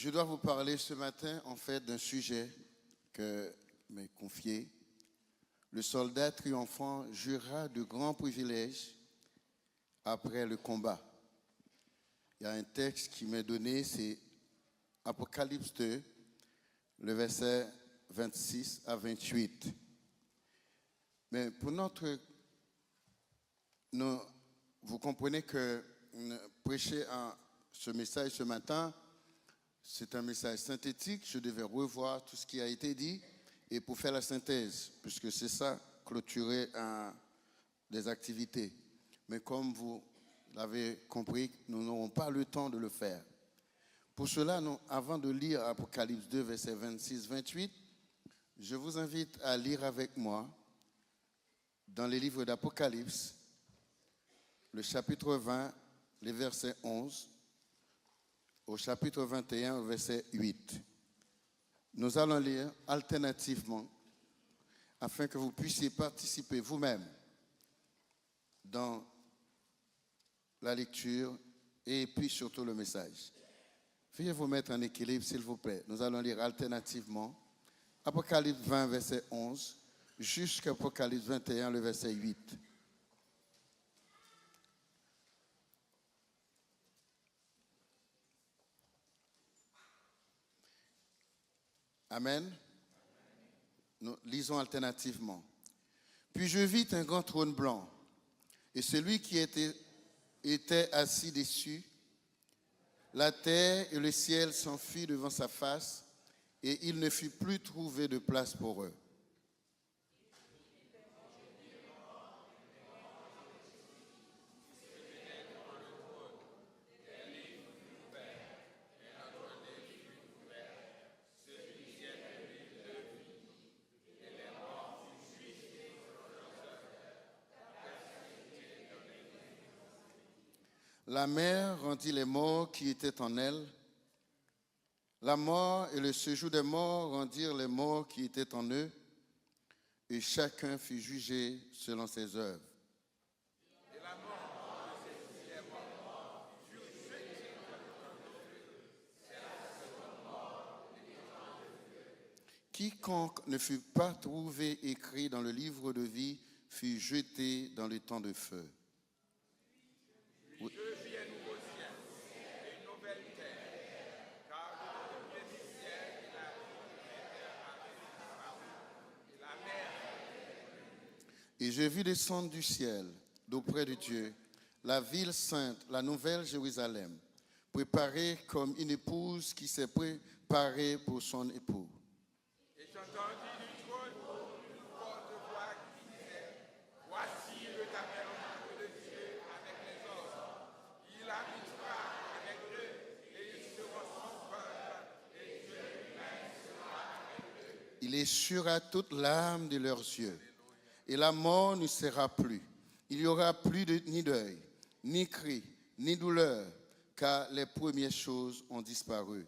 Je dois vous parler ce matin, en fait, d'un sujet que m'est confié. Le soldat triomphant jouira de grands privilèges après le combat. Il y a un texte qui m'est donné, c'est Apocalypse 2, le verset 26 à 28. Mais pour vous comprenez que prêcher ce message ce matin, c'est un message synthétique. Je devais revoir tout ce qui a été dit et pour faire la synthèse, puisque c'est ça, clôturer des activités. Mais comme vous l'avez compris, nous n'aurons pas le temps de le faire. Pour cela, avant de lire Apocalypse 2, versets 26-28, je vous invite à lire avec moi dans les livres d'Apocalypse, le chapitre 20, les versets 11, au chapitre 21, verset 8. Nous allons lire alternativement afin que vous puissiez participer vous-même dans la lecture et puis surtout le message. Veuillez vous mettre en équilibre, s'il vous plaît. Nous allons lire alternativement Apocalypse 20, verset 11, jusqu'à Apocalypse 21, le verset 8. Amen. Nous lisons alternativement. Puis je vis un grand trône blanc, et celui qui était assis dessus. La terre et le ciel s'enfuient devant sa face, et il ne fut plus trouvé de place pour eux. La mer rendit les morts qui étaient en elle. La mort et le séjour des morts rendirent les morts qui étaient en eux. Et chacun fut jugé selon ses œuvres. Quiconque ne fut pas trouvé écrit dans le livre de vie fut jeté dans le temps de feu. Oui. Et je vis descendre du ciel, d'auprès de Dieu, la ville sainte, la nouvelle Jérusalem, préparée comme une épouse qui s'est préparée pour son époux. Et j'entendis du trône une forte voix qui disait, voici le tabernacle de Dieu avec les hommes. Il habitera avec eux et ils seront son peuple et Dieu lui-même sera avec eux. Il essuiera toute larme de leurs yeux. Et la mort ne sera plus. Il n'y aura plus ni deuil, ni cri, ni douleur, car les premières choses ont disparu.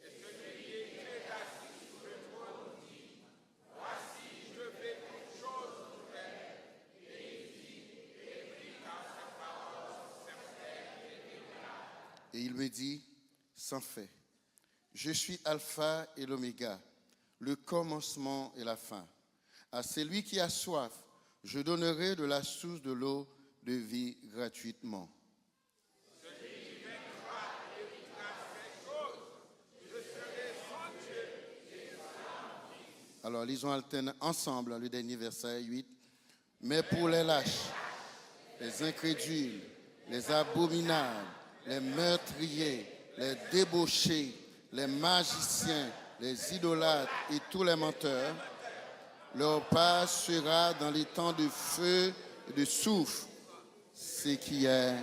Et celui qui est assis sur le trône dit, voici, je fais toutes choses nouvelles. Et il dit, écris car sa parole sont certaines et véritables. Et il me dit, sans fait, je suis Alpha et l'Oméga, le commencement et la fin. À celui qui a soif, je donnerai de la source de l'eau de vie gratuitement. Celui qui vaincra héritera ces choses. Je serai son Dieu et il sera mon fils. Alors, lisons ensemble le dernier verset 8. Mais pour les lâches, les incrédules, les abominables, les meurtriers, les débauchés, les magiciens, les idolâtres et tous les menteurs, leur part sera dans les temps de feu et de soufre, ce qui est.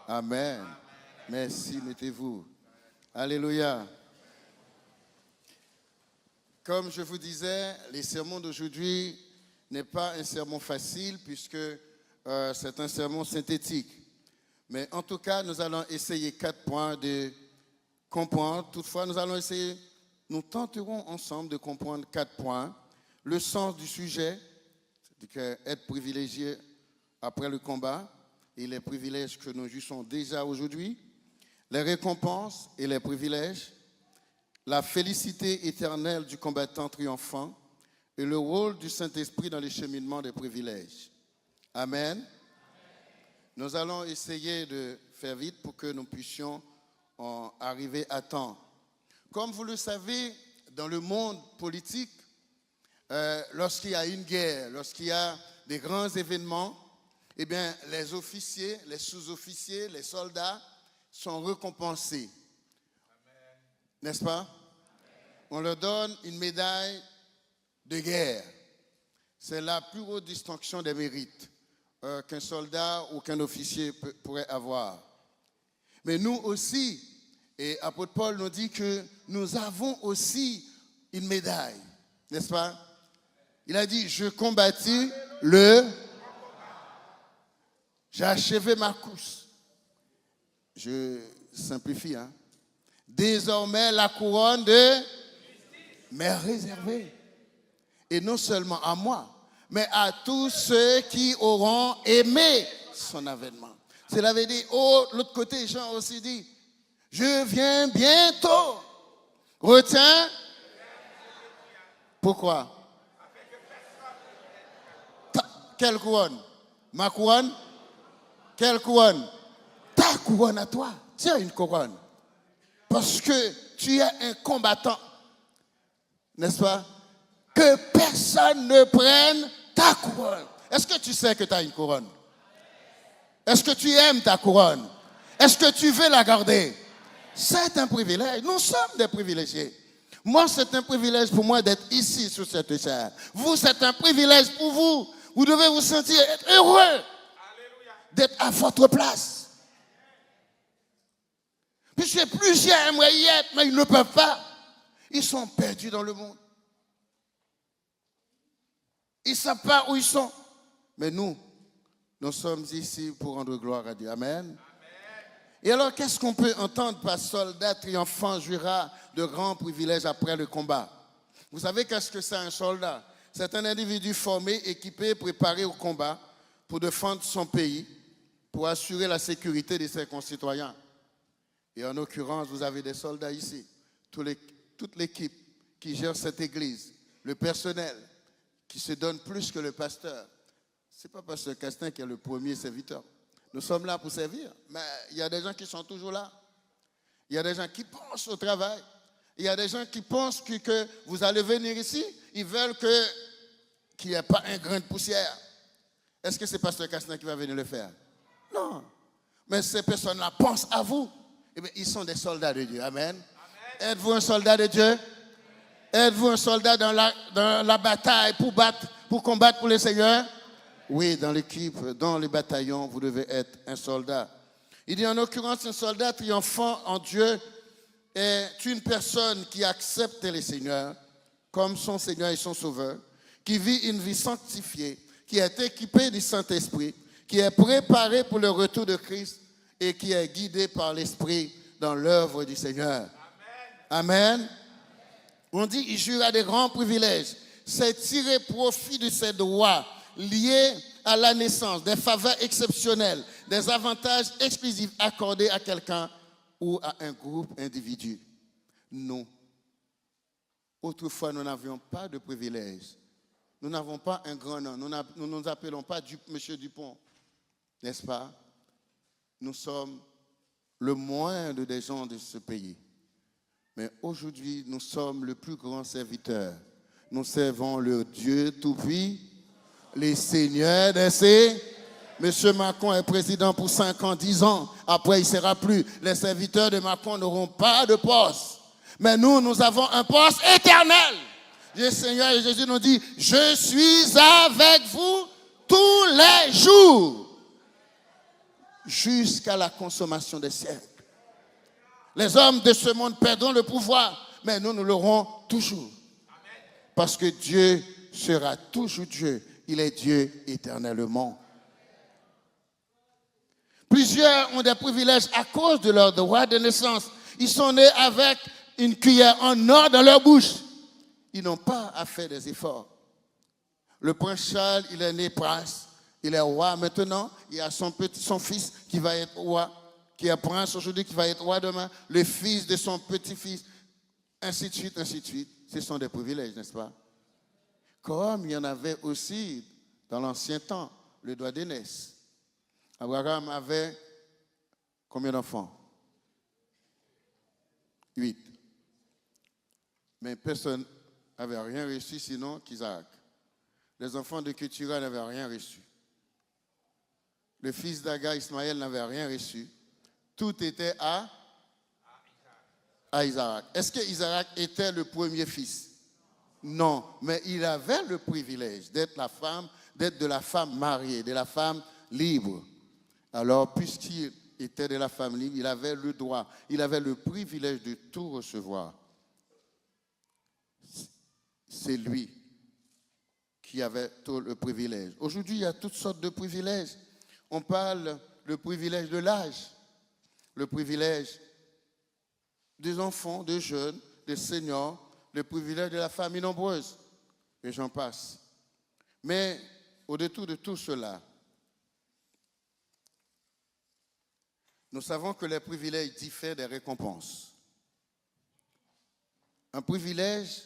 Amen. Merci, mettez-vous. Alléluia. Comme je vous disais, les sermons d'aujourd'hui n'est pas un sermon facile puisque c'est un sermon synthétique. Mais en tout cas, nous allons essayer 4 points de comprendre. Toutefois, nous tenterons ensemble de comprendre 4 points. Le sens du sujet, c'est-à-dire être privilégié après le combat et les privilèges que nous jouissons déjà aujourd'hui. les récompenses et les privilèges, la félicité éternelle du combattant triomphant et le rôle du Saint-Esprit dans le cheminement des privilèges. Amen. Nous allons essayer de faire vite pour que nous puissions en arriver à temps. Comme vous le savez, dans le monde politique, lorsqu'il y a une guerre, lorsqu'il y a des grands événements, eh bien, les officiers, les sous-officiers, les soldats sont récompensés. Amen. N'est-ce pas? Amen. On leur donne une médaille de guerre. C'est la plus haute distinction des mérites qu'un soldat ou qu'un officier pourrait avoir. Mais nous aussi, et l'apôtre Paul nous dit que nous avons aussi une médaille, n'est-ce pas? Il a dit, je combattis j'ai achevé ma course. Je simplifie, hein. Désormais, la couronne m'est réservée. Et non seulement à moi, mais à tous ceux qui auront aimé son avènement. Cela veut dire, l'autre côté, Jean aussi dit, je viens bientôt. Retiens. Pourquoi? Quelle couronne? Ma couronne? Quelle couronne? Ta couronne à toi. Tiens une couronne. Parce que tu es un combattant. N'est-ce pas? Que personne ne prenne ta couronne. Est-ce que tu sais que tu as une couronne? Est-ce que tu aimes ta couronne? Est-ce que tu veux la garder? C'est un privilège. Nous sommes des privilégiés. Moi, c'est un privilège pour moi d'être ici sur cette chaire. Vous, c'est un privilège pour vous. Vous devez vous sentir heureux d'être à votre place. Puisque plusieurs aimeraient y être, mais ils ne peuvent pas. Ils sont perdus dans le monde. Ils ne savent pas où ils sont. Mais nous sommes ici pour rendre gloire à Dieu. Amen. Amen. Et alors, qu'est-ce qu'on peut entendre par soldat triomphant jouira de grands privilèges après le combat? Vous savez qu'est-ce que c'est un soldat? C'est un individu formé, équipé, préparé au combat pour défendre son pays, pour assurer la sécurité de ses concitoyens. Et en l'occurrence, vous avez des soldats ici, toute l'équipe qui gère cette église, le personnel qui se donne plus que le pasteur. Ce n'est pas pasteur Castin qui est le premier serviteur. Nous sommes là pour servir, mais il y a des gens qui sont toujours là. Il y a des gens qui pensent au travail. Il y a des gens qui pensent que vous allez venir ici, ils veulent qu'il n'y ait pas un grain de poussière. Est-ce que c'est pasteur Castin qui va venir le faire? Non. Mais ces personnes-là pensent à vous. Eh bien, ils sont des soldats de Dieu. Amen. Amen. Êtes-vous un soldat de Dieu? Êtes-vous un soldat dans la bataille pour combattre pour le Seigneur? Oui, dans l'équipe, dans les bataillons, vous devez être un soldat. Il dit en l'occurrence, un soldat triomphant en Dieu est une personne qui accepte le Seigneur comme son Seigneur et son Sauveur, qui vit une vie sanctifiée, qui est équipé du Saint-Esprit, qui est préparé pour le retour de Christ et qui est guidé par l'Esprit dans l'œuvre du Seigneur. Amen. Amen. On dit il jouira des grands privilèges. C'est tirer profit de ses droits liés à la naissance, des faveurs exceptionnelles, des avantages exclusifs accordés à quelqu'un ou à un groupe individu. Nous, autrefois, nous n'avions pas de privilèges. Nous n'avons pas un grand nom. Nous ne nous appelons pas M. Dupont. N'est-ce pas? Nous sommes le moindre des gens de ce pays. Mais aujourd'hui, nous sommes le plus grand serviteur. Nous servons le Dieu tout-puissant, les seigneurs des cieux. M. Macron est président pour 5 ans, 10 ans. Après, il ne sera plus. Les serviteurs de Macron n'auront pas de poste. Mais nous avons un poste éternel. Le Seigneur et Jésus nous dit, je suis avec vous tous les jours. Jusqu'à la consommation des siècles. Les hommes de ce monde perdront le pouvoir, mais nous l'aurons toujours. Parce que Dieu sera toujours Dieu. Il est Dieu éternellement. Plusieurs ont des privilèges à cause de leur droit de naissance. Ils sont nés avec une cuillère en or dans leur bouche. Ils n'ont pas à faire des efforts. Le prince Charles, il est né prince. Il est roi maintenant. Il y a son fils qui va être roi, qui est prince aujourd'hui, qui va être roi demain, le fils de son petit-fils, ainsi de suite, ainsi de suite. Ce sont des privilèges, n'est-ce pas? Comme il y en avait aussi dans l'ancien temps, le droit d'aînesse. Abraham avait combien d'enfants? 8. Mais personne n'avait rien reçu sinon qu'Isaac. Les enfants de Ketura n'avaient rien reçu. Le fils d'Aga, Ismaël, n'avait rien reçu. Tout était à Isaac. Est-ce que Isaac était le premier fils? Non, mais il avait le privilège d'être de la femme mariée, de la femme libre. Alors, puisqu'il était de la femme libre, il avait le droit, il avait le privilège de tout recevoir. C'est lui qui avait tout le privilège. Aujourd'hui, il y a toutes sortes de privilèges. On parle le privilège de l'âge, le privilège des enfants, des jeunes, des seniors, le privilège de la famille nombreuse, et j'en passe. Mais au détour de tout cela, nous savons que les privilèges diffèrent des récompenses. Un privilège,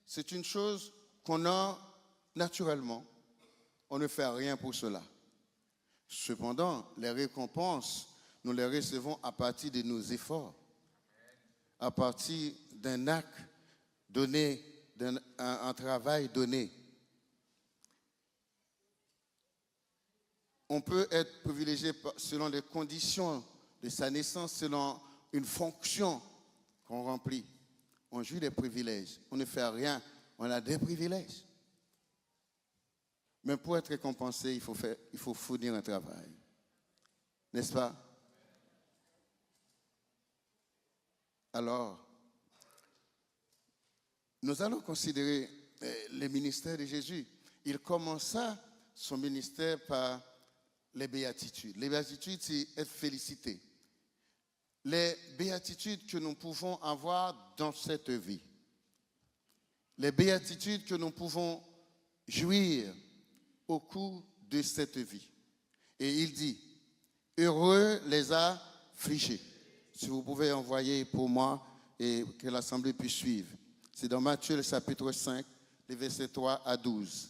c'est une chose qu'on a naturellement. On ne fait rien pour cela. Cependant, les récompenses, nous les recevons à partir de nos efforts, à partir d'un acte donné, d'un travail donné. On peut être privilégié selon les conditions de sa naissance, selon une fonction qu'on remplit. On jouit des privilèges. On ne fait rien. On a des privilèges. Mais pour être récompensé, il faut fournir un travail. N'est-ce pas? Alors, nous allons considérer le ministère de Jésus. Il commença son ministère par les béatitudes. Les béatitudes, c'est être félicité. Les béatitudes que nous pouvons avoir dans cette vie. Les béatitudes que nous pouvons jouir au cours de cette vie. Et il dit, heureux les affligés. Si vous pouvez envoyer pour moi et que l'Assemblée puisse suivre. C'est dans Matthieu, le chapitre 5, les versets 3 à 12.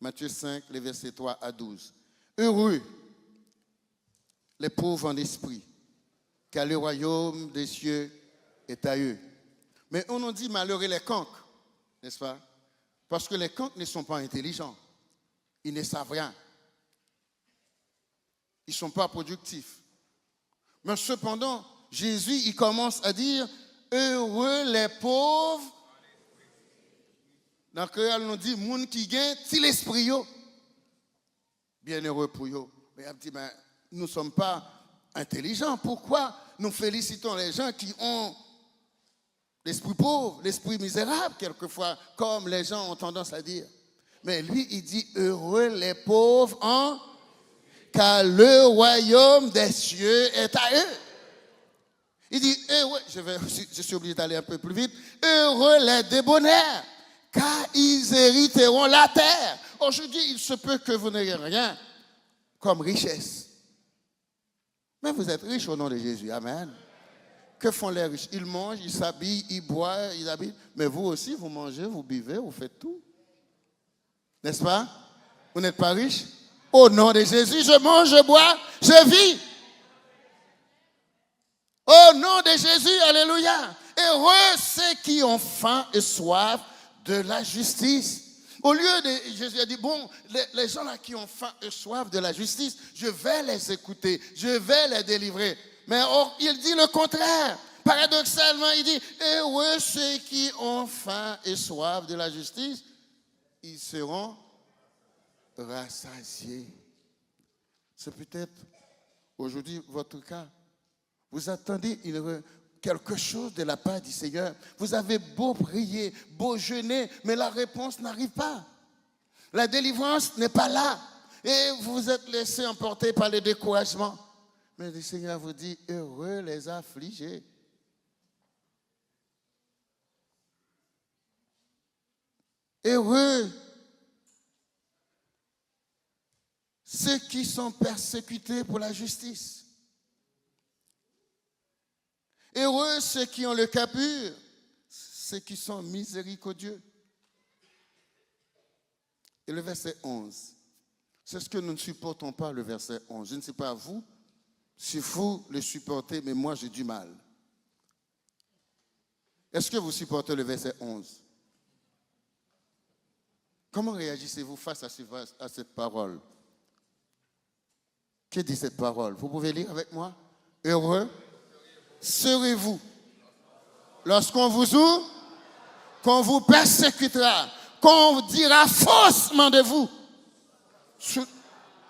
Matthieu 5, les versets 3 à 12. Heureux les pauvres en esprit, car le royaume des cieux est à eux. Mais on nous dit malheureux les cancres, n'est-ce pas? Parce que les cancres ne sont pas intelligents. Ils ne savent rien. Ils ne sont pas productifs. Mais cependant, Jésus, il commence à dire, heureux les pauvres. Dans le créole, on nous dit, moun qui gagne, si l'esprit yo. Bien heureux pour eux. Mais il dit, nous ne sommes pas intelligents. Pourquoi nous félicitons les gens qui ont l'esprit pauvre, l'esprit misérable, quelquefois, comme les gens ont tendance à dire. Mais lui, il dit, heureux les pauvres car le royaume des cieux est à eux. Il dit, heureux, je suis obligé d'aller un peu plus vite, heureux les débonnaires, car ils hériteront la terre. Aujourd'hui, il se peut que vous n'ayez rien comme richesse. Mais vous êtes riches au nom de Jésus. Amen. Que font les riches? Ils mangent, ils s'habillent, ils boivent, ils habitent. Mais vous aussi, vous mangez, vous buvez, vous faites tout. N'est-ce pas? Vous n'êtes pas riche? Au nom de Jésus, je mange, je bois, je vis. Au nom de Jésus, alléluia. Heureux ceux qui ont faim et soif de la justice. Au lieu de, Jésus a dit, bon, les gens là qui ont faim et soif de la justice, je vais les écouter, je vais les délivrer. Mais il dit le contraire. Paradoxalement, il dit, heureux ceux qui ont faim et soif de la justice, ils seront rassasiés. C'est peut-être aujourd'hui votre cas. Vous attendez quelque chose de la part du Seigneur. Vous avez beau prier, beau jeûner, mais la réponse n'arrive pas. La délivrance n'est pas là. Et vous vous êtes laissé emporter par le découragement. Mais le Seigneur vous dit, heureux les affligés. Heureux ceux qui sont persécutés pour la justice. Heureux ceux qui ont le cœur pur, ceux qui sont miséricordieux. Et le verset 11, c'est ce que nous ne supportons pas, le verset 11. Je ne sais pas vous, si vous le supportez, mais moi j'ai du mal. Est-ce que vous supportez le verset 11? Comment réagissez-vous face à cette parole? Que dit cette parole? Vous pouvez lire avec moi? Heureux serez-vous lorsqu'on vous ouvre, qu'on vous persécutera, qu'on dira faussement de vous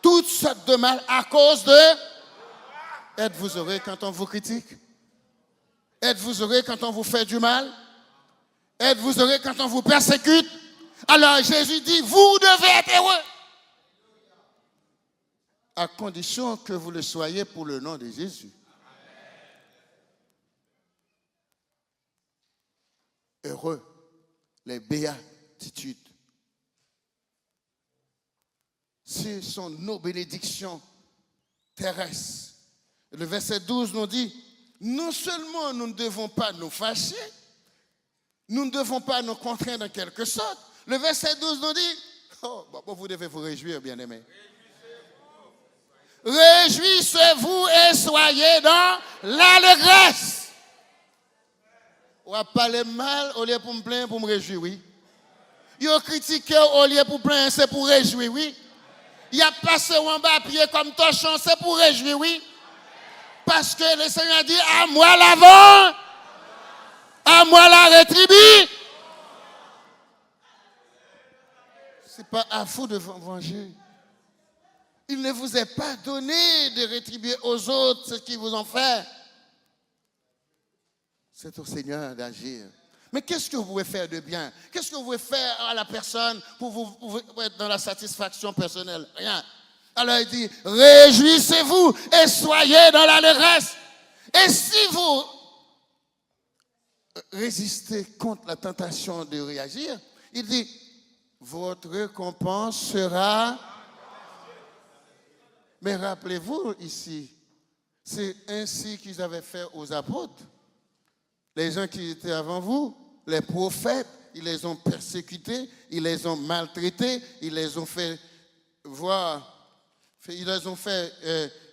toutes sortes de mal à cause de... Êtes-vous heureux quand on vous critique? Êtes-vous heureux quand on vous fait du mal? Êtes-vous heureux quand on vous persécute? Alors Jésus dit, vous devez être heureux. À condition que vous le soyez pour le nom de Jésus. Heureux, les béatitudes. Ce sont nos bénédictions terrestres. Le verset 12 nous dit, non seulement nous ne devons pas nous fâcher, nous ne devons pas nous contraindre en quelque sorte. Le verset 12 nous dit, oh, bon, vous devez vous réjouir, bien-aimés. Réjouissez-vous et soyez dans l'allégresse. On va parler mal au lieu pour me plaindre, pour me réjouir, oui. Il a critiqué au lieu pour plaindre, c'est pour réjouir, oui. Il a passé en bas pied comme torchon, c'est pour réjouir, oui. Parce que le Seigneur dit, à moi l'avant, à moi la rétribue. Ce n'est pas à vous de vous venger. Il ne vous est pas donné de rétribuer aux autres ce qu'ils vous ont fait. C'est au Seigneur d'agir. Mais qu'est-ce que vous pouvez faire de bien? Qu'est-ce que vous pouvez faire à la personne pour vous être dans la satisfaction personnelle? Rien. Alors il dit, réjouissez-vous et soyez dans l'allégresse. Et si vous résistez contre la tentation de réagir, il dit, votre récompense sera... Mais rappelez-vous ici, c'est ainsi qu'ils avaient fait aux apôtres. Les gens qui étaient avant vous, les prophètes, ils les ont persécutés, ils les ont maltraités, ils les ont fait voir,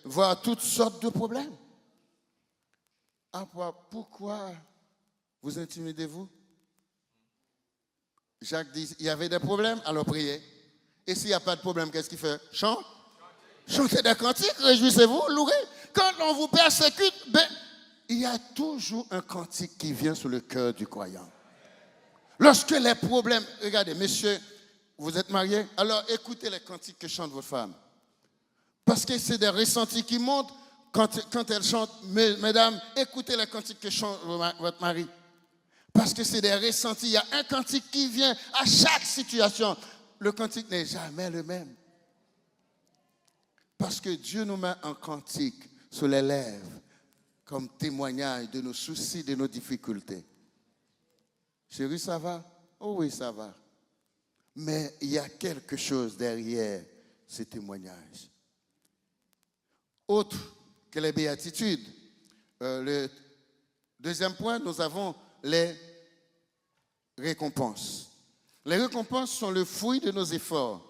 voir toutes sortes de problèmes. Pourquoi vous intimidez-vous? Jacques dit, il y avait des problèmes, alors priez. Et s'il n'y a pas de problème, qu'est-ce qu'il fait? Chante. Chantez des cantiques, réjouissez-vous, louez. Quand on vous persécute, il y a toujours un cantique qui vient sur le cœur du croyant. Lorsque les problèmes, regardez, messieurs, vous êtes mariés, alors écoutez les cantiques que chante votre femme. Parce que c'est des ressentis qui montent quand elle chante. Mesdames, écoutez les cantiques que chante votre mari. Parce que c'est des ressentis. Il y a un cantique qui vient à chaque situation. Le cantique n'est jamais le même. Parce que Dieu nous met un cantique sur les lèvres comme témoignage de nos soucis, de nos difficultés. Chérie, ça va? Oh oui, ça va. Mais il y a quelque chose derrière ces témoignages. Autre que les béatitudes. Le deuxième point, nous avons les récompenses. Les récompenses sont le fruit de nos efforts.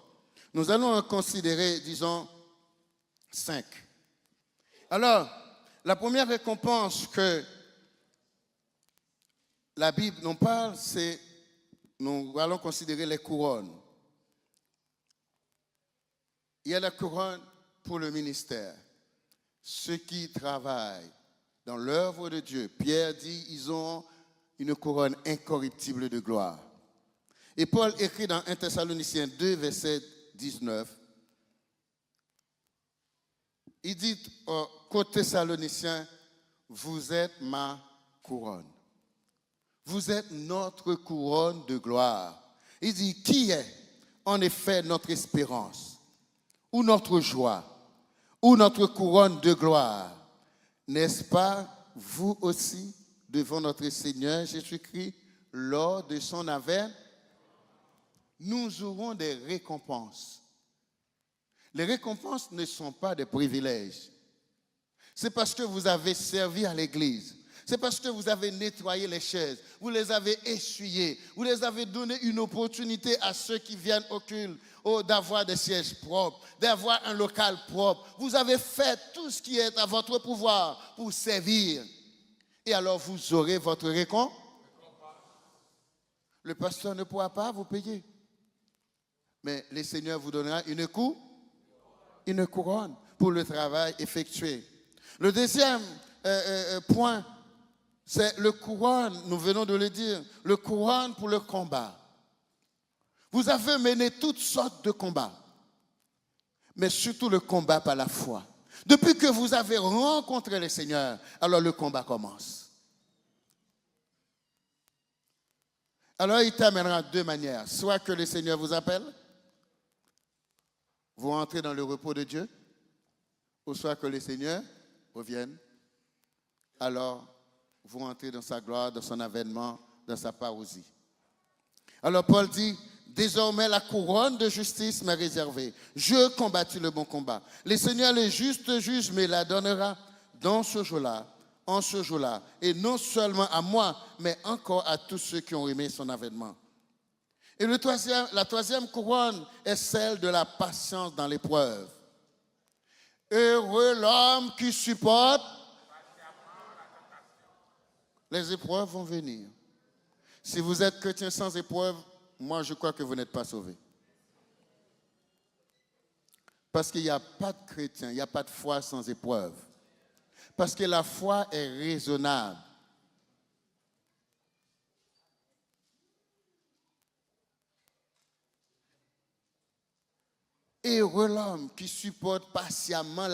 Nous allons en considérer, disons, 5. Alors, la première récompense que la Bible nous parle, c'est, nous allons considérer les couronnes. Il y a la couronne pour le ministère. Ceux qui travaillent dans l'œuvre de Dieu, Pierre dit, ils ont une couronne incorruptible de gloire. Et Paul écrit dans 1 Thessaloniciens 2, verset 19, il dit aux Thessaloniciens, vous êtes ma couronne. Vous êtes notre couronne de gloire. Il dit, qui est en effet notre espérance, ou notre joie, ou notre couronne de gloire? N'est-ce pas vous aussi, devant notre Seigneur Jésus-Christ, lors de son avènement? Nous aurons des récompenses. Les récompenses ne sont pas des privilèges. C'est parce que vous avez servi à l'Église. C'est parce que vous avez nettoyé les chaises, vous les avez essuyées, vous les avez donné une opportunité à ceux qui viennent au culte d'avoir des sièges propres, d'avoir un local propre. Vous avez fait tout ce qui est à votre pouvoir pour servir. Et alors vous aurez votre récompense. Le pasteur ne pourra pas vous payer. Mais le Seigneur vous donnera une couronne pour le travail effectué. Le deuxième point, c'est le couronne, nous venons de le dire, le couronne pour le combat. Vous avez mené toutes sortes de combats, mais surtout le combat par la foi. Depuis que vous avez rencontré le Seigneur, alors le combat commence. Alors il t'amènera de deux manières. Soit que le Seigneur vous appelle, vous rentrez dans le repos de Dieu, ou soit que le Seigneur revienne, alors vous rentrez dans sa gloire, dans son avènement, dans sa parousie. Alors Paul dit, désormais la couronne de justice m'est réservée. Je combattis le bon combat. Le Seigneur, le juste juge, me la donnera dans ce jour-là, en ce jour-là, et non seulement à moi, mais encore à tous ceux qui ont aimé son avènement. Et la troisième couronne est celle de la patience dans l'épreuve. Heureux l'homme qui supporte. Les épreuves vont venir. Si vous êtes chrétien sans épreuve, moi je crois que vous n'êtes pas sauvé. Parce qu'il n'y a pas de chrétien, il n'y a pas de foi sans épreuve. Parce que la foi est raisonnable. Heureux l'homme qui supporte patiemment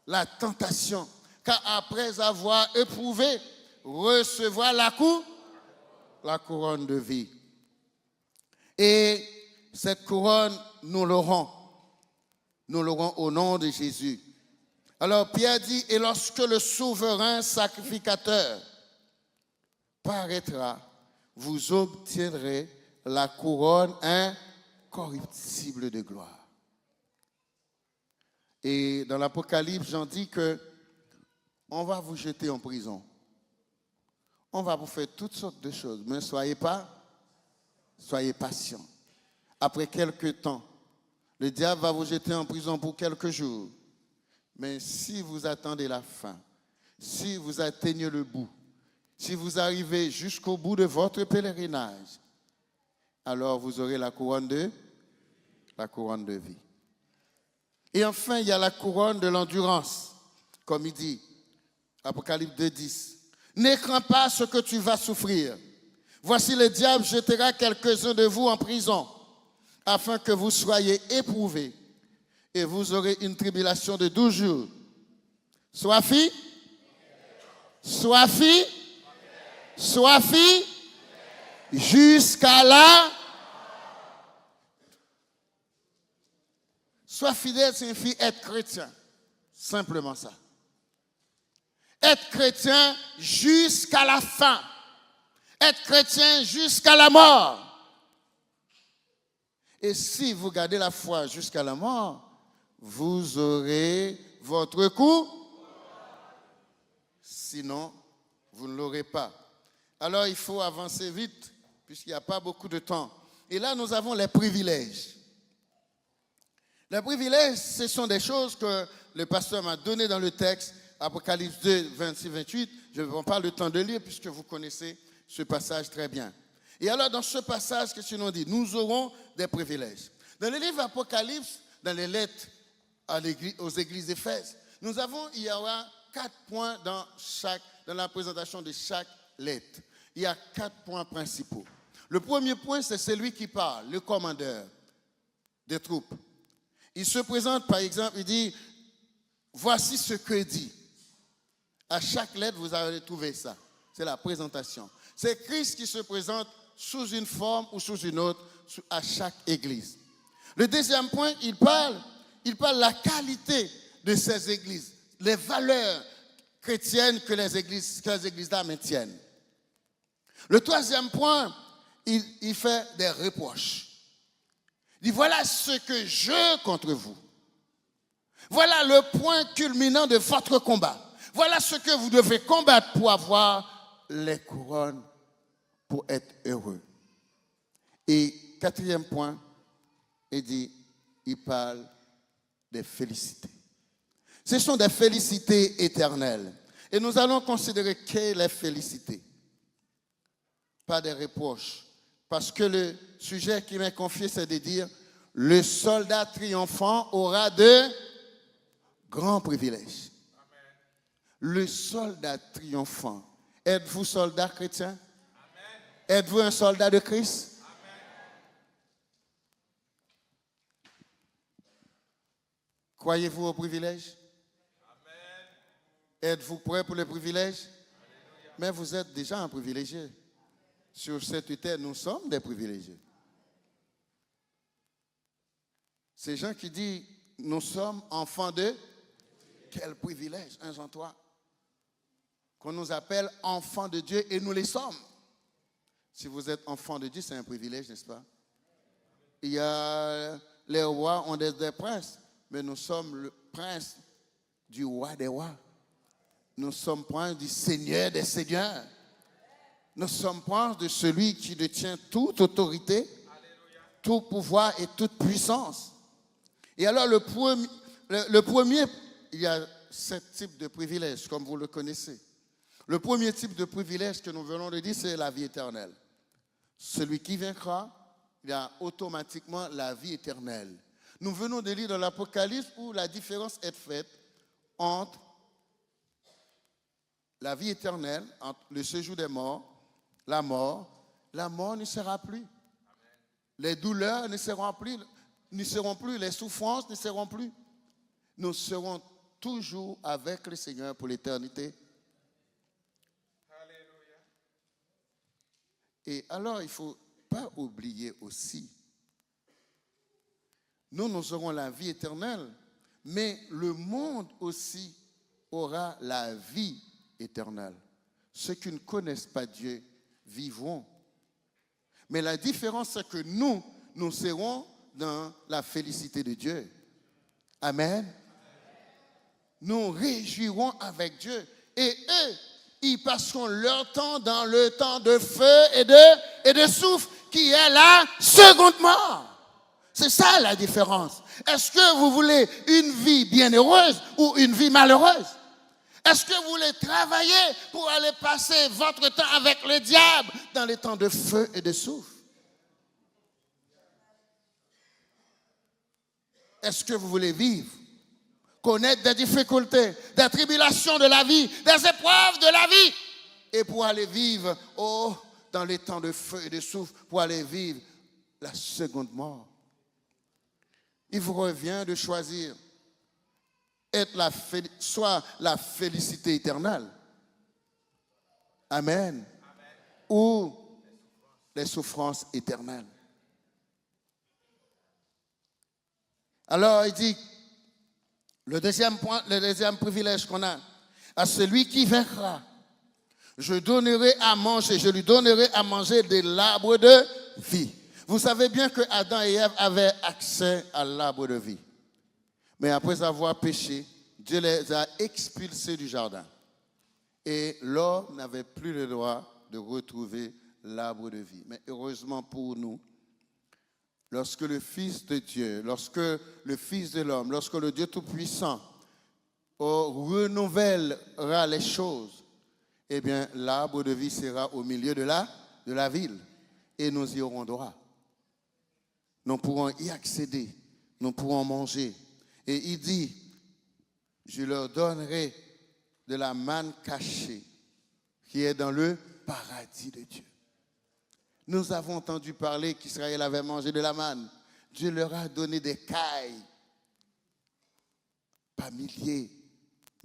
la tentation, car après avoir éprouvé, recevra la couronne de vie. Et cette couronne, nous l'aurons au nom de Jésus. Alors Pierre dit, et lorsque le souverain sacrificateur paraîtra, vous obtiendrez la couronne incorruptible de gloire. Et dans l'Apocalypse, Jean dit que on va vous jeter en prison. On va vous faire toutes sortes de choses, mais soyez patients. Après quelques temps, le diable va vous jeter en prison pour quelques jours. Mais si vous attendez la fin, si vous atteignez le bout, si vous arrivez jusqu'au bout de votre pèlerinage, alors vous aurez la couronne de vie. Et enfin, il y a la couronne de l'endurance, comme il dit, Apocalypse 2:10. Ne crains pas ce que tu vas souffrir. Voici le diable jettera quelques-uns de vous en prison, afin que vous soyez éprouvés. Et vous aurez une tribulation de 12 jours. Sois jusqu'à là. Sois fidèle signifie être chrétien. Simplement ça. Être chrétien jusqu'à la fin. Être chrétien jusqu'à la mort. Et si vous gardez la foi jusqu'à la mort, vous aurez votre coup. Sinon, vous ne l'aurez pas. Alors, il faut avancer vite, puisqu'il n'y a pas beaucoup de temps. Et là, nous avons les privilèges. Les privilèges, ce sont des choses que le pasteur m'a données dans le texte, Apocalypse 2, 26-28. Je ne prends pas le temps de lire, puisque vous connaissez ce passage très bien. Et alors, dans ce passage, qu'est-ce qu'on dit? Nous aurons des privilèges. Dans le livre Apocalypse, dans les lettres aux églises d'Éphèse, il y aura 4 points dans la présentation de chaque lettre. Il y a 4 points principaux. Le premier point, c'est celui qui parle, le commandeur des troupes. Il se présente, par exemple, il dit, voici ce que dit. À chaque lettre, vous allez trouver ça. C'est la présentation. C'est Christ qui se présente sous une forme ou sous une autre à chaque église. Le deuxième point, il parle de la qualité de ces églises, les valeurs chrétiennes que les églises-là maintiennent. Le troisième point, il fait des reproches. Il dit, voilà ce que je contre vous. Voilà le point culminant de votre combat. Voilà ce que vous devez combattre pour avoir les couronnes, pour être heureux. Et quatrième point, il parle des félicités. Ce sont des félicités éternelles. Et nous allons considérer quelle est la félicité. Pas des reproches. Parce que le sujet qui m'est confié, c'est de dire, le soldat triomphant aura de grands privilèges. Amen. Le soldat triomphant. Êtes-vous soldat chrétien? Amen. Êtes-vous un soldat de Christ? Amen. Croyez-vous au privilège? Amen. Êtes-vous prêt pour le privilège? Alléluia. Mais vous êtes déjà un privilégié. Sur cette terre, nous sommes des privilégiés. Ces gens qui disent, nous sommes enfants de quel privilège, 1 Jean 3. Qu'on nous appelle enfants de Dieu et nous les sommes. Si vous êtes enfants de Dieu, c'est un privilège, n'est-ce pas? Il y a les rois ont des princes, mais nous sommes le prince du roi des rois. Nous sommes princes du Seigneur des seigneurs. Nous sommes princes de celui qui détient toute autorité, Alléluia, tout pouvoir et toute puissance. Et alors le premier, il y a 7 types de privilèges, comme vous le connaissez. Le premier type de privilège que nous venons de dire, c'est la vie éternelle. Celui qui vaincra, il a automatiquement la vie éternelle. Nous venons de lire dans l'Apocalypse où la différence est faite entre la vie éternelle, entre le séjour des morts, la mort ne sera plus. Les douleurs ne seront plus, les souffrances ne seront plus. Nous serons toujours avec le Seigneur pour l'éternité. Alléluia. Et alors, il ne faut pas oublier aussi, nous aurons la vie éternelle, mais le monde aussi aura la vie éternelle. Ceux qui ne connaissent pas Dieu vivront. Mais la différence, c'est que nous serons dans la félicité de Dieu. Amen. Nous réjouirons avec Dieu. Et eux, ils passeront leur temps dans le temps de feu et de souffle, qui est la seconde mort. C'est ça la différence. Est-ce que vous voulez une vie bienheureuse ou une vie malheureuse? Est-ce que vous voulez travailler pour aller passer votre temps avec le diable dans les temps de feu et de souffle? Est-ce que vous voulez vivre, connaître des difficultés, des tribulations de la vie, des épreuves de la vie, et pour aller vivre dans les temps de feu et de souffle, pour aller vivre la seconde mort? Il vous revient de choisir soit la félicité éternelle, Amen, ou les souffrances éternelles. Alors, il dit, le deuxième privilège qu'on a, à celui qui vaincra, je lui donnerai à manger de l'arbre de vie. Vous savez bien que Adam et Ève avaient accès à l'arbre de vie. Mais après avoir péché, Dieu les a expulsés du jardin. Et l'homme n'avait plus le droit de retrouver l'arbre de vie. Mais heureusement pour nous, lorsque le Fils de Dieu, lorsque le Fils de l'homme, lorsque le Dieu Tout-Puissant renouvellera les choses, eh bien, l'arbre de vie sera au milieu de la ville. Et nous y aurons droit. Nous pourrons y accéder. Nous pourrons manger. Et il dit, je leur donnerai de la manne cachée qui est dans le paradis de Dieu. Nous avons entendu parler qu'Israël avait mangé de la manne. Dieu leur a donné des cailles, par milliers.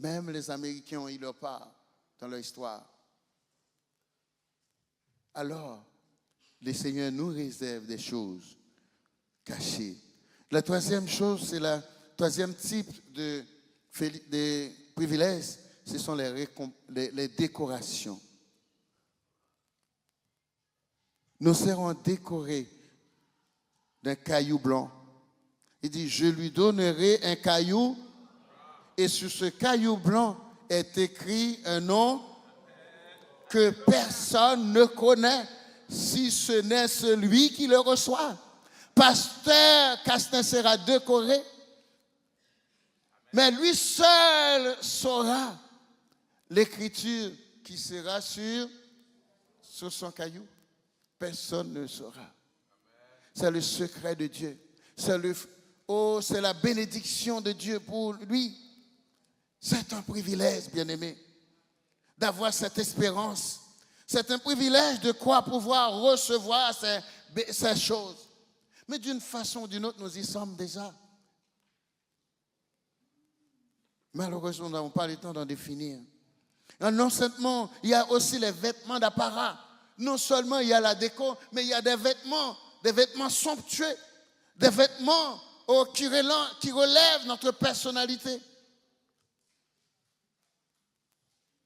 Même les Américains ont eu leur part dans leur histoire. Alors, le Seigneur nous réserve des choses cachées. La troisième chose, c'est le troisième type de privilèges, ce sont les décorations. Nous serons décorés d'un caillou blanc. Il dit, je lui donnerai un caillou, et sur ce caillou blanc est écrit un nom que personne ne connaît, si ce n'est celui qui le reçoit. Pasteur Castin sera décoré, mais lui seul saura l'écriture qui sera sur son caillou. Personne ne saura. C'est le secret de Dieu. C'est la bénédiction de Dieu pour lui. C'est un privilège, bien-aimé, d'avoir cette espérance. C'est un privilège de quoi pouvoir recevoir ces choses. Mais d'une façon ou d'une autre, nous y sommes déjà. Malheureusement, nous n'avons pas le temps d'en définir. Non seulement, il y a aussi les vêtements d'apparat. Non seulement il y a la déco, mais il y a des vêtements somptueux, des vêtements qui relèvent notre personnalité.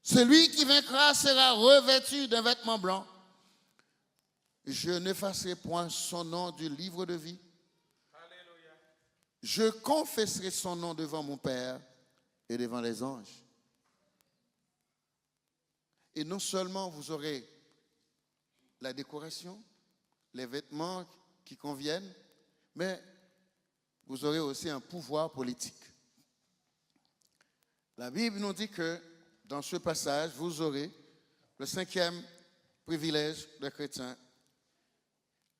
Celui qui vaincra sera revêtu d'un vêtement blanc. Je n'effacerai point son nom du livre de vie. Alléluia. Je confesserai son nom devant mon Père et devant les anges. Et non seulement vous aurez la décoration, les vêtements qui conviennent, mais vous aurez aussi un pouvoir politique. La Bible nous dit que dans ce passage, vous aurez le 5e privilège des chrétiens.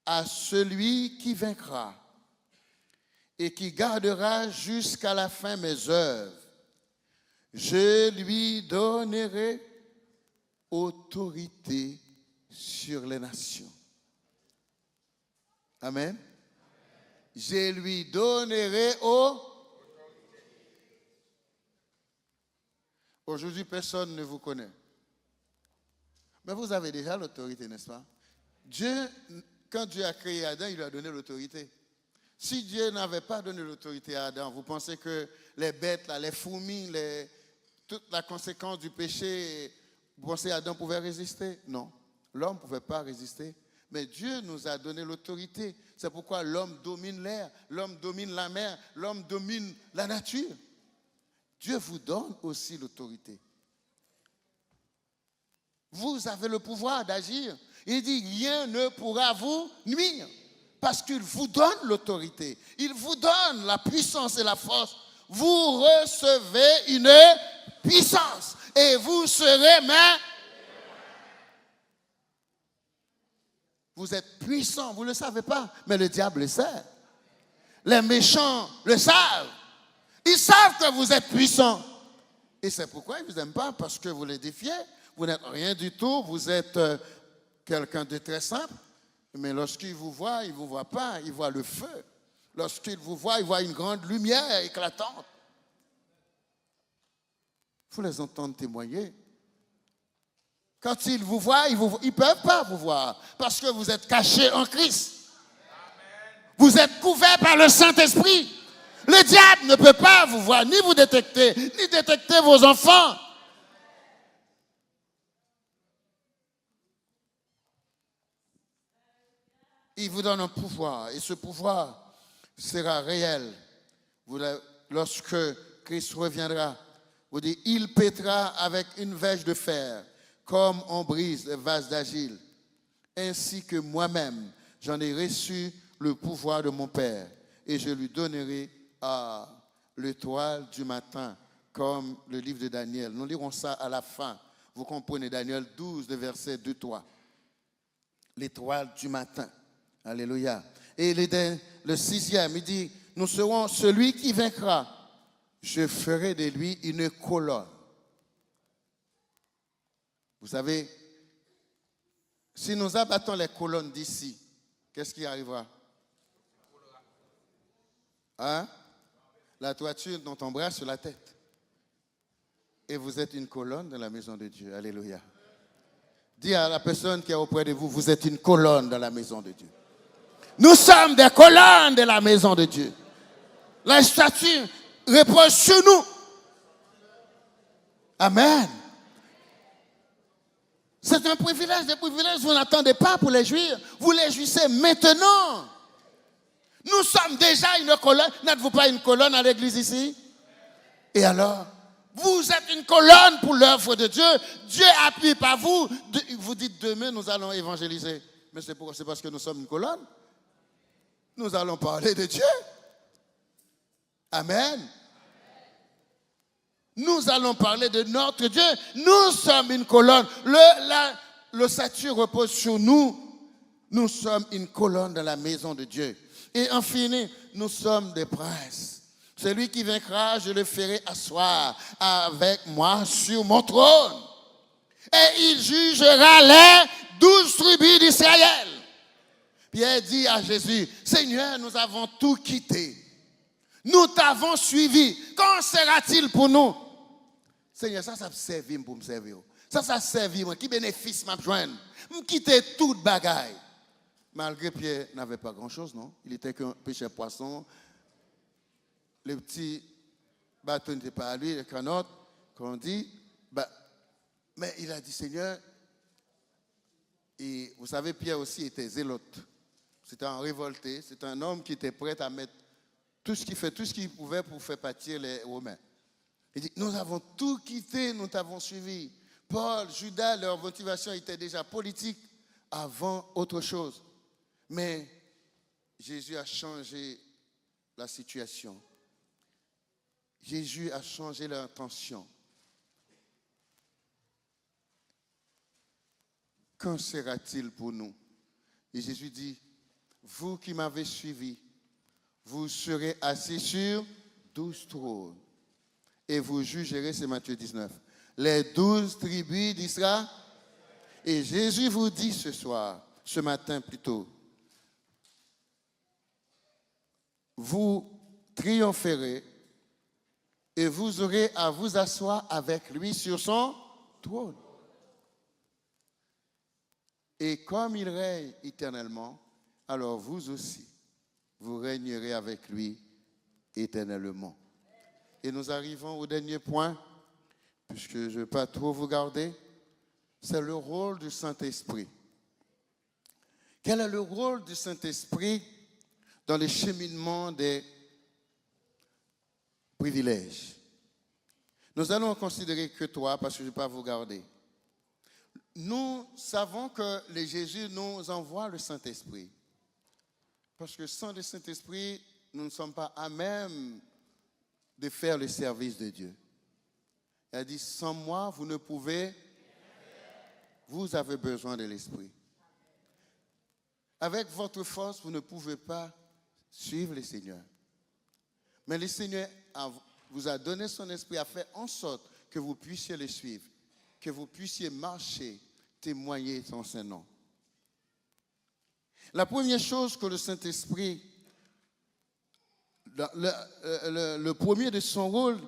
À celui qui vaincra et qui gardera jusqu'à la fin mes œuvres, je lui donnerai autorité sur les nations. Amen. Je lui donnerai Aujourd'hui, personne ne vous connaît. Mais vous avez déjà l'autorité, n'est-ce pas? Quand Dieu a créé Adam, il lui a donné l'autorité. Si Dieu n'avait pas donné l'autorité à Adam, vous pensez que les bêtes, les fourmis, toute la conséquence du péché, vous pensez qu'Adam pouvait résister? Non. L'homme ne pouvait pas résister. Mais Dieu nous a donné l'autorité. C'est pourquoi l'homme domine l'air, l'homme domine la mer, l'homme domine la nature. Dieu vous donne aussi l'autorité. Vous avez le pouvoir d'agir. Il dit, rien ne pourra vous nuire. Parce qu'il vous donne l'autorité. Il vous donne la puissance et la force. Vous recevez une puissance. Et vous serez Vous êtes puissant, vous ne le savez pas. Mais le diable le sait. Les méchants le savent. Ils savent que vous êtes puissant. Et c'est pourquoi ils ne vous aiment pas. Parce que vous les défiez. Vous n'êtes rien du tout. Vous êtes quelqu'un de très simple. Mais lorsqu'ils vous voient, ils ne vous voient pas. Ils voient le feu. Lorsqu'ils vous voient, ils voient une grande lumière éclatante. Il faut les entendre témoigner. Quand ils vous voient, ils ne peuvent pas vous voir. Parce que vous êtes cachés en Christ. Vous êtes couverts par le Saint-Esprit. Le diable ne peut pas vous voir, ni vous détecter, ni détecter vos enfants. Il vous donne un pouvoir, et ce pouvoir sera réel. Lorsque Christ reviendra, vous dites, il pétera avec une verge de fer, comme on brise les vases d'argile. Ainsi que moi-même, j'en ai reçu le pouvoir de mon Père, et je lui donnerai à l'étoile du matin, comme le livre de Daniel. Nous lirons ça à la fin. Vous comprenez, Daniel 12, le verset 2-3. L'étoile du matin. Alléluia. Et le 6e, il dit, nous serons celui qui vaincra. Je ferai de lui une colonne. Vous savez, si nous abattons les colonnes d'ici, qu'est-ce qui arrivera? Hein? La toiture dont on brasse sur la tête. Et vous êtes une colonne dans la maison de Dieu. Alléluia. Dis à la personne qui est auprès de vous, vous êtes une colonne dans la maison de Dieu. Nous sommes des colonnes de la maison de Dieu. La statue repose sur nous. Amen. C'est un privilège, des privilèges vous n'attendez pas pour les jouir. Vous les jouissez maintenant. Nous sommes déjà une colonne. N'êtes-vous pas une colonne à l'église ici? Et alors, Vous êtes une colonne pour l'œuvre de Dieu. Dieu appuie par vous. Vous dites demain, nous allons évangéliser. Mais c'est parce que nous sommes une colonne. Nous allons parler de Dieu. Amen. Nous allons parler de notre Dieu. Nous sommes une colonne. Le statut repose sur nous. Nous sommes une colonne dans la maison de Dieu. Et en fini, nous sommes des princes. Celui qui vaincra, je le ferai asseoir avec moi sur mon trône. Et il jugera les 12 tribus d'Israël. Pierre dit à Jésus, Seigneur, nous avons tout quitté. Nous t'avons suivi. Qu'en sera-t-il pour nous? Seigneur, ça servi pour me servir. Ça servi moi. Qui bénéfice m'a joindre? Me quitter toute bagaille. Malgré Pierre n'avait pas grand-chose, non? Il était qu'un pêcheur poisson. Le petit bateau n'était pas à lui, le canot, qu'on dit. Mais il a dit, Seigneur, et vous savez, Pierre aussi était zélote. C'était un révolté. C'est un homme qui était prêt à mettre tout ce qu'il pouvait pour faire pâtir les Romains. Il dit, nous avons tout quitté, nous t'avons suivi. Paul, Judas, leur motivation était déjà politique avant autre chose. Mais Jésus a changé la situation. Jésus a changé leur intention. Qu'en sera-t-il pour nous? Et Jésus dit, vous qui m'avez suivi, vous serez assis sur 12 trônes. Et vous jugerez, c'est Matthieu 19, les 12 tribus d'Israël. Et Jésus vous dit ce matin plutôt, vous triompherez et vous aurez à vous asseoir avec lui sur son trône. Et comme il règne éternellement, alors vous aussi, vous régnerez avec lui éternellement. Et nous arrivons au dernier point, puisque je ne veux pas trop vous garder, c'est le rôle du Saint-Esprit. Quel est le rôle du Saint-Esprit dans le cheminement des privilèges? Nous allons considérer que trois, parce que je ne vais pas vous garder. Nous savons que Jésus nous envoie le Saint-Esprit. Parce que sans le Saint-Esprit, nous ne sommes pas à même de faire le service de Dieu. Il a dit, sans moi, vous ne pouvez, vous avez besoin de l'Esprit. Avec votre force, vous ne pouvez pas suivre le Seigneur. Mais le Seigneur vous a donné son Esprit, a fait en sorte que vous puissiez le suivre, que vous puissiez marcher, témoigner son Saint-Nom. La première chose que le Saint-Esprit, le premier de son rôle,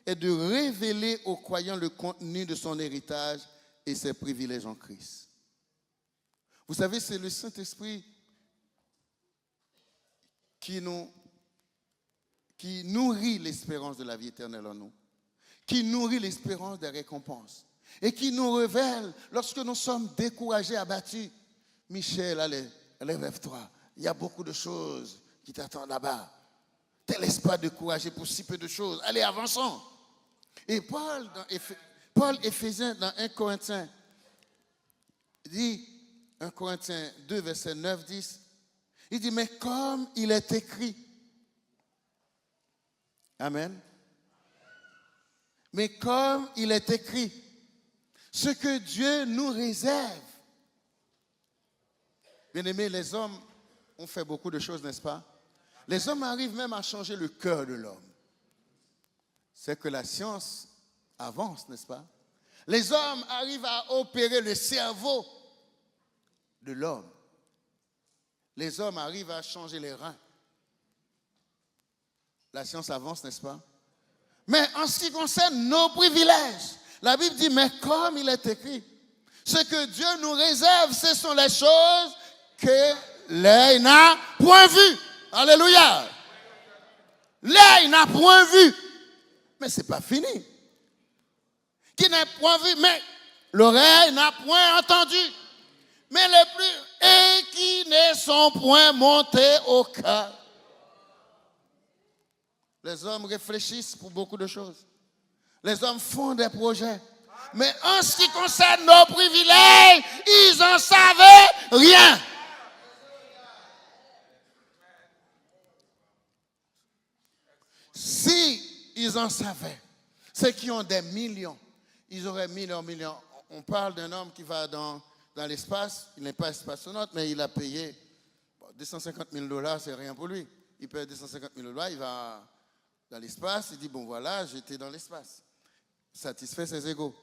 est de révéler aux croyants le contenu de son héritage et ses privilèges en Christ. Vous savez, c'est le Saint-Esprit qui nourrit l'espérance de la vie éternelle en nous, qui nourrit l'espérance des récompenses et qui nous révèle lorsque nous sommes découragés, abattus. Michel, allez, lève-toi. Il y a beaucoup de choses qui t'attendent là-bas. Ne te laisse pas décourager pour si peu de choses. Allez, avançons. Et Paul, Éphésiens, dans 1 Corinthiens, dit, 1 Corinthiens 2, verset 9, 10, il dit, mais comme il est écrit, amen, mais comme il est écrit, ce que Dieu nous réserve. Bien-aimés, les hommes ont fait beaucoup de choses, n'est-ce pas? Les hommes arrivent même à changer le cœur de l'homme. C'est que la science avance, n'est-ce pas? Les hommes arrivent à opérer le cerveau de l'homme. Les hommes arrivent à changer les reins. La science avance, n'est-ce pas? Mais en ce qui concerne nos privilèges, la Bible dit, mais comme il est écrit, ce que Dieu nous réserve, ce sont les choses que l'œil n'a point vues. Alléluia. L'œil n'a point vu. Mais ce n'est pas fini. Qui n'a point vu, mais l'oreille n'a point entendu. Mais les plus, et qui ne sont point montés au cœur. Les hommes réfléchissent pour beaucoup de choses. Les hommes font des projets. Mais en ce qui concerne nos privilèges, ils n'en savaient rien. Si ils en savaient, ceux qui ont des millions, ils auraient millions. On parle d'un homme qui va dans l'espace, il n'est pas espationaute, mais il a payé 250 000 $, c'est rien pour lui. Il paye 250 000 $, il va dans l'espace, il dit, bon voilà, j'étais dans l'espace. Satisfait ses égos.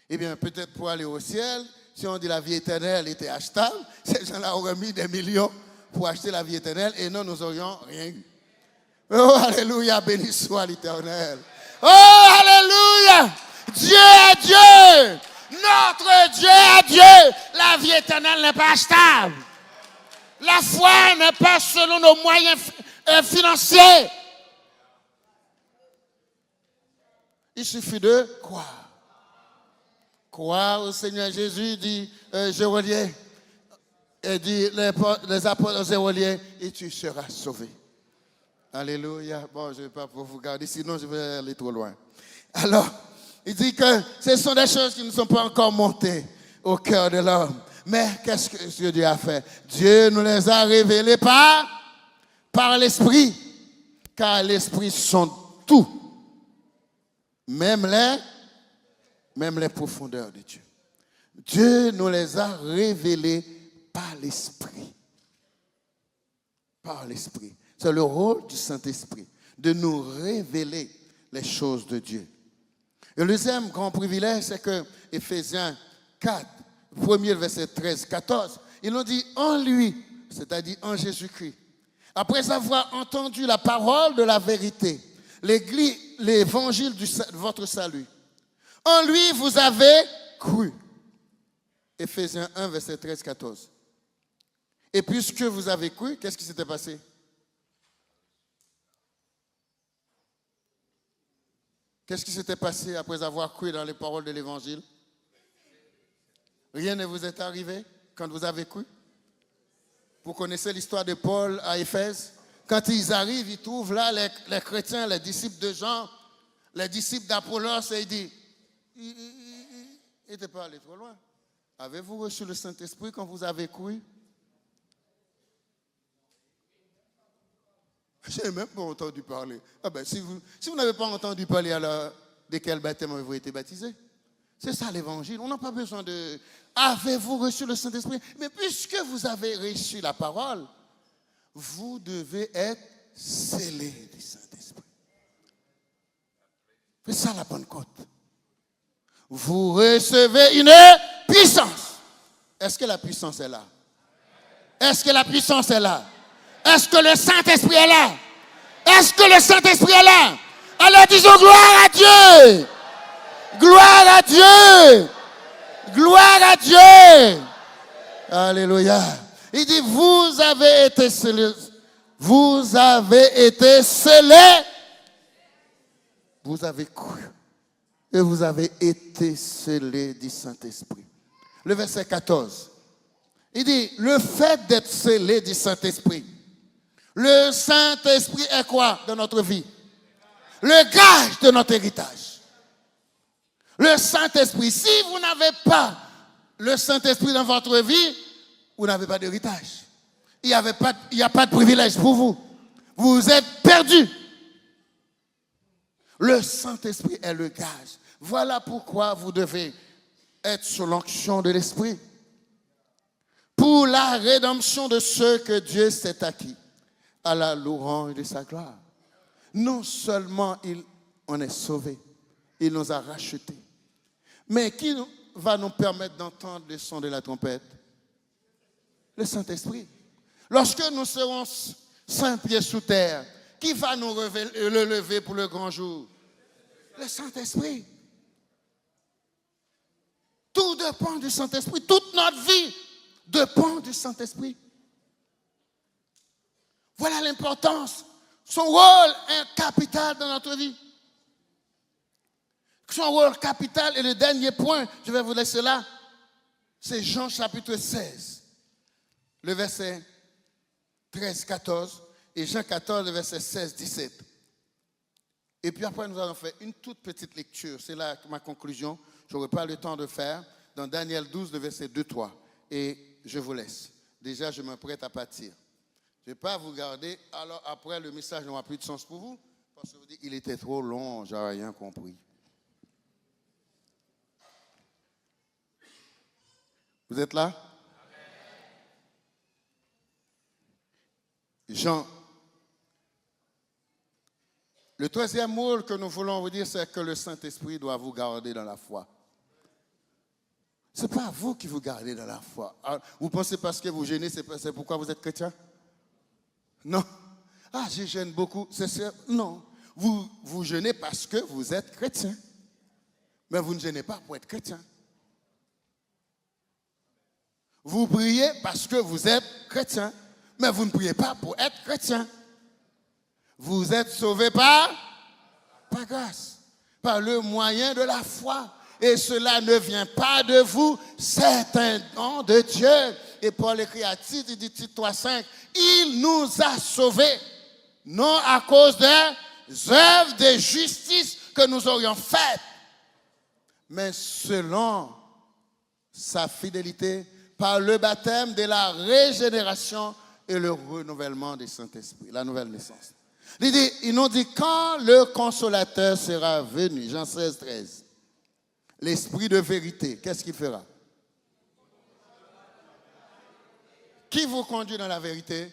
Eh bien, peut-être pour aller au ciel, si on dit la vie éternelle était achetable, ces gens-là auraient mis des millions pour acheter la vie éternelle et nous n'aurions rien eu. Oh, alléluia, béni soit l'Éternel. Oh, alléluia, Dieu est Dieu. Notre Dieu est Dieu. La vie éternelle n'est pas achetable. La foi n'est pas selon nos moyens financiers. Il suffit de croire. Croire au Seigneur Jésus, dit Gérolier, et dit les apôtres Gérolier, et tu seras sauvé. Alléluia. Bon, je ne vais pas vous garder, sinon je vais aller trop loin. Alors, il dit que ce sont des choses qui ne sont pas encore montées au cœur de l'homme. Mais qu'est-ce que Dieu a fait? Dieu nous les a révélées par l'Esprit. Car l'Esprit sonde tout. Même les profondeurs de Dieu. Dieu nous les a révélées par l'Esprit. Par l'Esprit. C'est le rôle du Saint-Esprit, de nous révéler les choses de Dieu. Et le deuxième grand privilège, c'est que Éphésiens 4, premier verset 13, 14, il nous dit en lui, c'est-à-dire en Jésus-Christ. Après avoir entendu la parole de la vérité, l'évangile de votre salut, en lui vous avez cru. Éphésiens 1, verset 13, 14. Et puisque vous avez cru, qu'est-ce qui s'était passé? Qu'est-ce qui s'était passé après avoir cru dans les paroles de l'évangile? Rien ne vous est arrivé quand vous avez cru? Vous connaissez l'histoire de Paul à Éphèse? Quand ils arrivent, ils trouvent là les chrétiens, les disciples de Jean, les disciples d'Apollos, et ils disent, il n'était pas allé trop loin. Avez-vous reçu le Saint-Esprit quand vous avez cru? Je n'ai même pas entendu parler. Ah ben, si vous n'avez pas entendu parler, alors de quel baptême avez-vous été baptisé? C'est ça l'évangile. On n'a pas besoin de... Avez-vous reçu le Saint-Esprit? Mais puisque vous avez reçu la parole, vous devez être scellés du Saint-Esprit. C'est ça la bonne côte. Vous recevez une puissance. Est-ce que la puissance est là? Est-ce que la puissance est là? Est-ce que le Saint-Esprit est là? Est-ce que le Saint-Esprit est là? Alors disons gloire à Dieu! Gloire à Dieu! Gloire à Dieu! Alléluia! Il dit, vous avez été scellés. Vous avez été scellés. Vous avez cru. Et vous avez été scellés du Saint-Esprit. Le verset 14. Il dit, le fait d'être scellé du Saint-Esprit. Le Saint-Esprit est quoi dans notre vie? Le gage de notre héritage. Le Saint-Esprit. Si vous n'avez pas le Saint-Esprit dans votre vie, vous n'avez pas d'héritage. Il n'y a pas de privilège pour vous. Vous êtes perdus. Le Saint-Esprit est le gage. Voilà pourquoi vous devez être sous l'onction de l'Esprit. Pour la rédemption de ceux que Dieu s'est acquis. À la louange de sa gloire. Non seulement on est sauvé, il nous a rachetés. Mais qui va nous permettre d'entendre le son de la trompette? Le Saint-Esprit. Lorsque nous serons 5 pieds sous terre, qui va nous le lever pour le grand jour? Le Saint-Esprit. Tout dépend du Saint-Esprit. Toute notre vie dépend du Saint-Esprit. Voilà l'importance. Son rôle est capital dans notre vie. Son rôle capital, et le dernier point, je vais vous laisser là, c'est Jean chapitre 16, le verset 13, 14, et Jean 14, le verset 16, 17. Et puis après, nous allons faire une toute petite lecture. C'est là ma conclusion. Je n'aurai pas le temps de faire. Dans Daniel 12, le verset 2-3. Et je vous laisse. Déjà, je m'apprête à partir. Je ne vais pas vous garder. Alors après, le message n'aura plus de sens pour vous. Parce que vous dites, il était trop long, je n'ai rien compris. Vous êtes là? Jean. Le troisième mot que nous voulons vous dire, c'est que le Saint-Esprit doit vous garder dans la foi. Ce n'est pas vous qui vous gardez dans la foi. Alors, vous pensez parce que vous gênez, c'est pourquoi vous êtes chrétien? Non. Ah, je gêne beaucoup. Non. Vous gênez parce que vous êtes chrétien. Mais vous ne gênez pas pour être chrétien. Vous priez parce que vous êtes chrétien. Mais vous ne priez pas pour être chrétien. Vous êtes sauvés par grâce, par le moyen de la foi. Et cela ne vient pas de vous, c'est un don de Dieu. Et Paul écrit à Tite, il dit Tite 3,5, il nous a sauvés, non à cause des œuvres de justice que nous aurions faites, mais selon sa fidélité, par le baptême de la régénération et le renouvellement du Saint-Esprit, la nouvelle naissance. Ils nous dit quand le consolateur sera venu, Jean 16, 13, l'esprit de vérité, qu'est-ce qu'il fera? Qui vous conduit dans la vérité?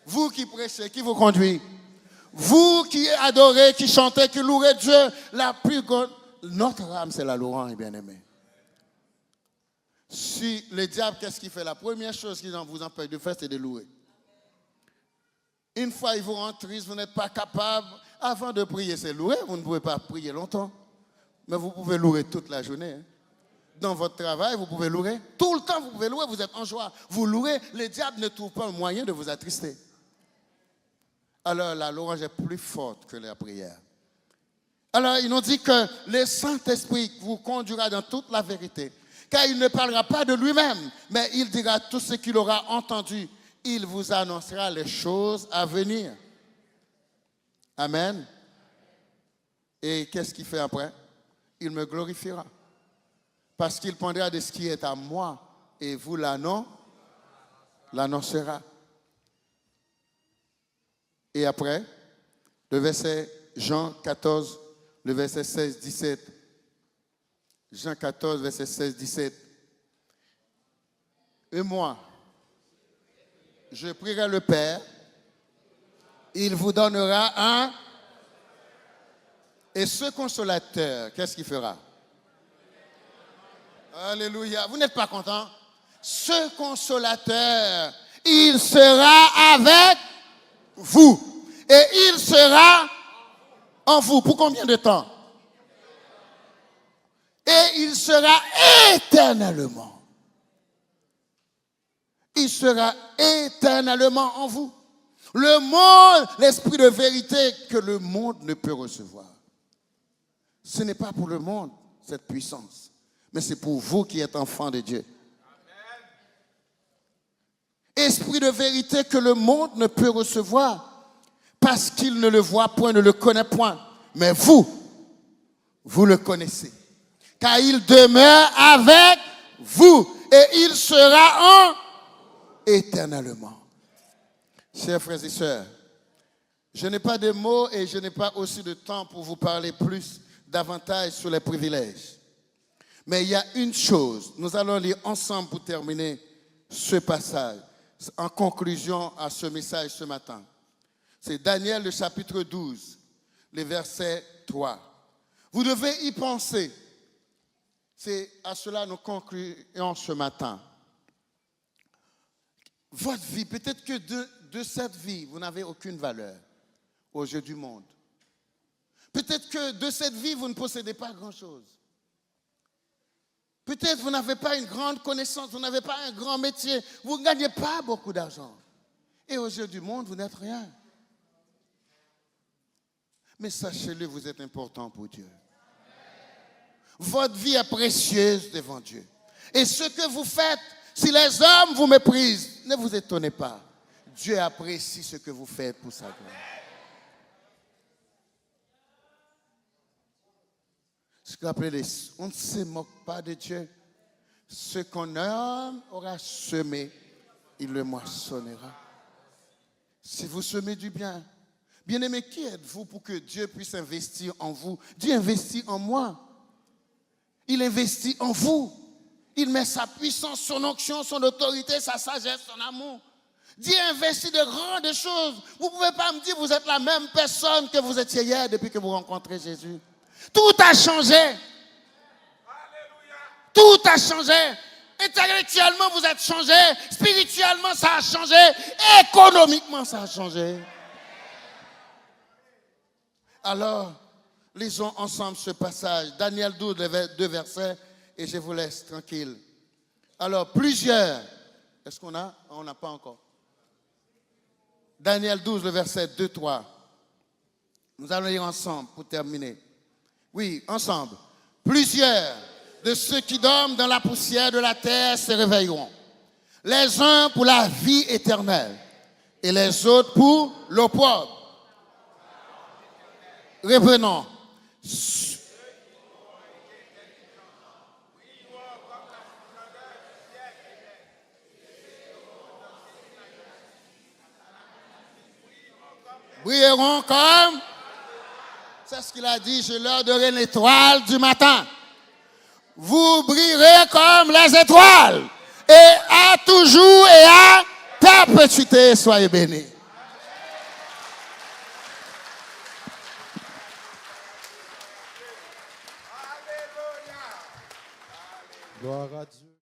Vous qui prêchez, qui vous conduit? Vous qui adorez, qui chantez, qui louez Dieu, la plus grande. Notre âme, c'est la louange, bien-aimé. Si le diable, qu'est-ce qu'il fait? La première chose qu'il vous empêche de faire, c'est de louer. Une fois il vous rend triste, vous n'êtes pas capable, avant de prier, c'est louer. Vous ne pouvez pas prier longtemps. Mais vous pouvez louer toute la journée. Hein. Dans votre travail, vous pouvez louer. Tout le temps, vous pouvez louer, vous êtes en joie. Vous louez, le diable ne trouve pas le moyen de vous attrister. Alors, la louange est plus forte que la prière. Alors, ils nous dit que le Saint-Esprit vous conduira dans toute la vérité. Car il ne parlera pas de lui-même, mais il dira tout ce qu'il aura entendu. Il vous annoncera les choses à venir. Amen. Et qu'est-ce qu'il fait après? Il me glorifiera. Parce qu'il prendra de ce qui est à moi et vous l'annoncera. Et après, le verset Jean 14, le verset 16, 17. Jean 14, verset 16, 17. Et moi, je prierai le Père, il vous donnera un. Et ce consolateur, qu'est-ce qu'il fera? Alléluia. Vous n'êtes pas content? Ce consolateur, il sera avec vous. Et il sera en vous. Pour combien de temps? Et il sera éternellement. Il sera éternellement en vous. Le monde, l'esprit de vérité que le monde ne peut recevoir. Ce n'est pas pour le monde, cette puissance, mais c'est pour vous qui êtes enfants de Dieu. Amen. Esprit de vérité que le monde ne peut recevoir parce qu'il ne le voit point, ne le connaît point. Mais vous le connaissez. Car il demeure avec vous et il sera en éternellement. Chers frères et sœurs, je n'ai pas de mots et je n'ai pas aussi de temps pour vous parler davantage sur les privilèges. Mais il y a une chose, nous allons lire ensemble pour terminer ce passage, en conclusion à ce message ce matin. C'est Daniel, le chapitre 12, le verset 3. Vous devez y penser. C'est à cela que nous concluons ce matin. Votre vie, peut-être que de cette vie, vous n'avez aucune valeur aux yeux du monde. Peut-être que de cette vie, vous ne possédez pas grand-chose. Peut-être que vous n'avez pas une grande connaissance, vous n'avez pas un grand métier, vous ne gagnez pas beaucoup d'argent. Et aux yeux du monde, vous n'êtes rien. Mais sachez-le, vous êtes important pour Dieu. Votre vie est précieuse devant Dieu. Et ce que vous faites, si les hommes vous méprisent, ne vous étonnez pas. Dieu apprécie ce que vous faites pour sa gloire. Ce qu'on appelle on ne se moque pas de Dieu. Ce qu'on aura semé, il le moissonnera. Si vous semez du bien, bien-aimé, qui êtes-vous pour que Dieu puisse investir en vous? Dieu investit en moi. Il investit en vous. Il met sa puissance, son onction, son autorité, sa sagesse, son amour. Dieu investit de grandes choses. Vous ne pouvez pas me dire que vous êtes la même personne que vous étiez hier depuis que vous rencontrez Jésus. Tout a changé. Tout a changé. Intellectuellement, vous êtes changé. Spirituellement, ça a changé. Économiquement, ça a changé. Alors, lisons ensemble ce passage. Daniel 12, 2 versets, et je vous laisse tranquille. Alors, plusieurs. Est-ce qu'on a? On n'a pas encore. Daniel 12, le verset 2, 3. Nous allons lire ensemble pour terminer. Oui, ensemble. Plusieurs de ceux qui dorment dans la poussière de la terre se réveilleront. Les uns pour la vie éternelle et les autres pour l'opprobre. Reprenons. Brilleront comme, c'est ce qu'il a dit, je leur donnerai l'étoile du matin. Vous brillerez comme les étoiles et à toujours et à perpétuité, soyez bénis.